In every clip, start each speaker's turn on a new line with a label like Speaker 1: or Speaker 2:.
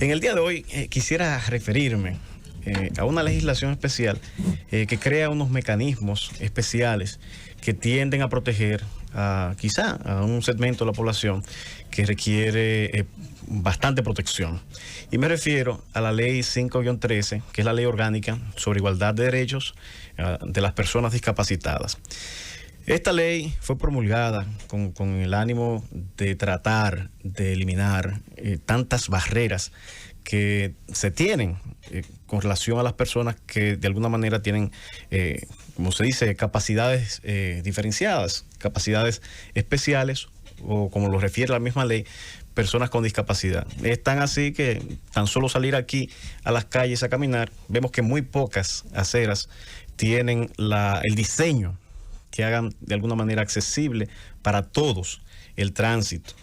Speaker 1: En el día de hoy quisiera referirme a una legislación especial que crea unos mecanismos especiales que tienden a proteger quizá a un segmento de la población que requiere bastante protección. Y me refiero a la ley 5-13, que es la ley orgánica sobre igualdad de derechos de las personas discapacitadas. Esta ley fue promulgada con el ánimo de tratar de eliminar tantas barreras que se tienen con relación a las personas que de alguna manera tienen, como se dice, capacidades diferenciadas, capacidades especiales, o como lo refiere la misma ley, personas con discapacidad. Es tan así que tan solo salir aquí a las calles a caminar, vemos que muy pocas aceras tienen el diseño que hagan de alguna manera accesible para todos el tránsito.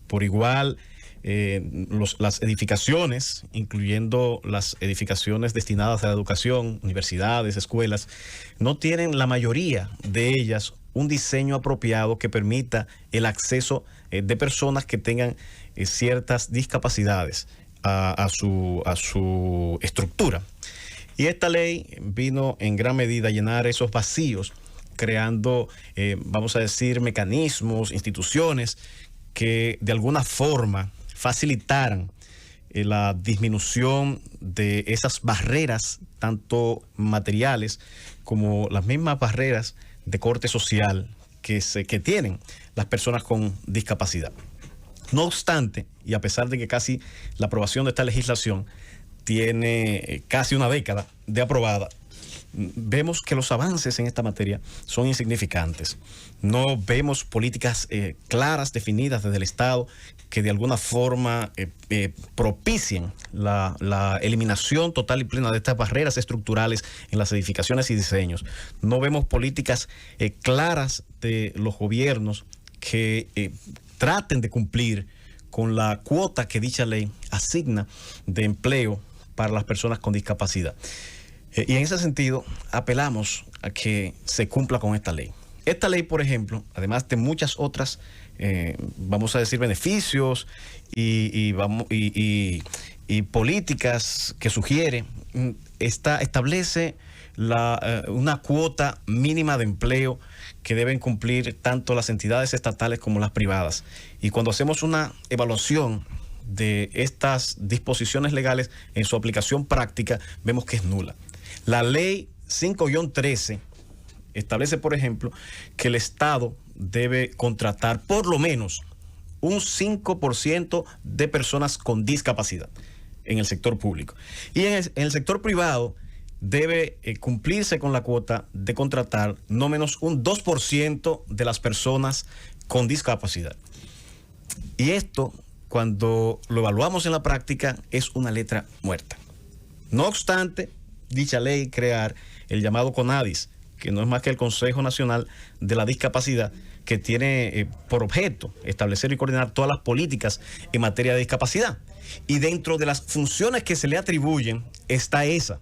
Speaker 1: Por igual, las edificaciones, incluyendo las edificaciones destinadas a la educación, universidades, escuelas, no tienen la mayoría de ellas un diseño apropiado que permita el acceso de personas que tengan ciertas discapacidades a su estructura. Y esta ley vino en gran medida a llenar esos vacíos, creando, vamos a decir, mecanismos, instituciones que de alguna forma facilitaran la disminución de esas barreras, tanto materiales como las mismas barreras de corte social que tienen las personas con discapacidad. No obstante, y a pesar de que casi la aprobación de esta legislación tiene casi una década de aprobada, vemos que los avances en esta materia son insignificantes. No vemos políticas claras, definidas desde el Estado, que de alguna forma propicien la eliminación total y plena de estas barreras estructurales en las edificaciones y diseños. No vemos políticas claras de los gobiernos que traten de cumplir con la cuota que dicha ley asigna de empleo para las personas con discapacidad. Y en ese sentido, apelamos a que se cumpla con esta ley. Esta ley, por ejemplo, además de muchas otras, vamos a decir, beneficios y políticas que sugiere, establece una cuota mínima de empleo que deben cumplir tanto las entidades estatales como las privadas. Y cuando hacemos una evaluación de estas disposiciones legales en su aplicación práctica, vemos que es nula. La ley 5-13 establece, por ejemplo, que el Estado debe contratar por lo menos un 5% de personas con discapacidad en el sector público. Y en el sector privado debe cumplirse con la cuota de contratar no menos un 2% de las personas con discapacidad. Y esto, cuando lo evaluamos en la práctica, es una letra muerta. No obstante, dicha ley crear el llamado CONADIS, que no es más que el Consejo Nacional de la Discapacidad, que tiene por objeto establecer y coordinar todas las políticas en materia de discapacidad. Y dentro de las funciones que se le atribuyen está esa,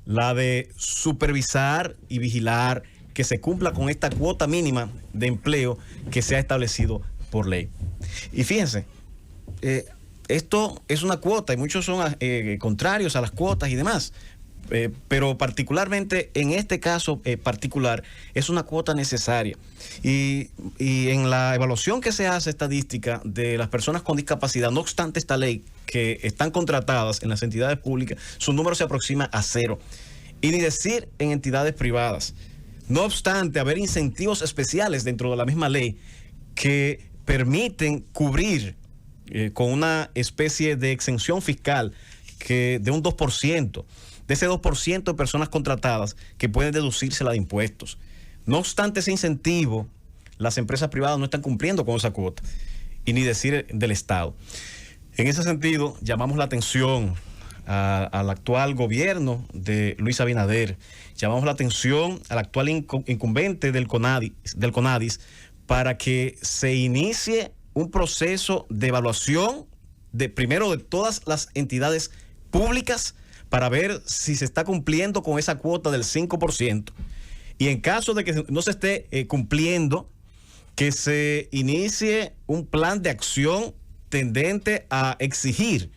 Speaker 1: la de supervisar y vigilar que se cumpla con esta cuota mínima de empleo que se ha establecido por ley. Y fíjense, esto es una cuota y muchos son contrarios a las cuotas y demás. Pero particularmente en este caso particular es una cuota necesaria y en la evaluación que se hace estadística de las personas con discapacidad, no obstante esta ley, que están contratadas en las entidades públicas, su número se aproxima a 0, y ni decir en entidades privadas. No obstante haber incentivos especiales dentro de la misma ley que permiten cubrir con una especie de exención fiscal de un 2%, de ese 2% de personas contratadas que pueden deducírsela de impuestos. No obstante ese incentivo, las empresas privadas no están cumpliendo con esa cuota, y ni decir del Estado. En ese sentido, llamamos la atención al actual gobierno de Luis Abinader, llamamos la atención al actual incumbente del CONADIS para que se inicie un proceso de evaluación primero de todas las entidades públicas, para ver si se está cumpliendo con esa cuota del 5%. Y en caso de que no se esté cumpliendo, que se inicie un plan de acción tendente a exigir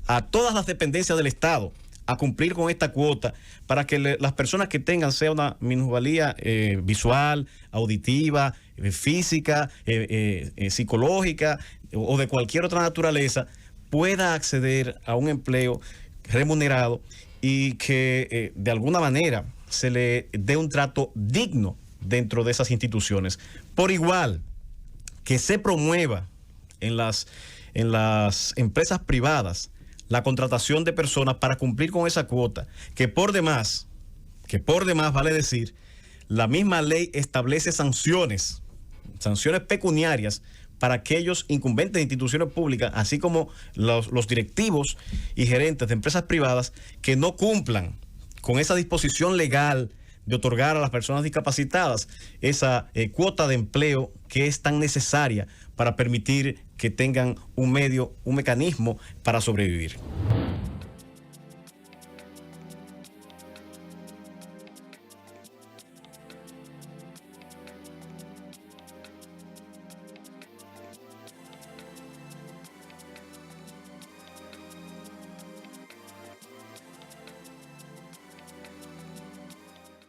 Speaker 1: a todas las dependencias del Estado a cumplir con esta cuota para que las personas que tengan, sea una minusvalía visual, auditiva, física, psicológica o de cualquier otra naturaleza, pueda acceder a un empleo remunerado y que de alguna manera se le dé un trato digno dentro de esas instituciones. Por igual, que se promueva en las empresas privadas la contratación de personas para cumplir con esa cuota, que por demás vale decir, la misma ley establece sanciones pecuniarias para aquellos incumbentes de instituciones públicas, así como los directivos y gerentes de empresas privadas que no cumplan con esa disposición legal de otorgar a las personas discapacitadas esa cuota de empleo que es tan necesaria para permitir que tengan un mecanismo para sobrevivir.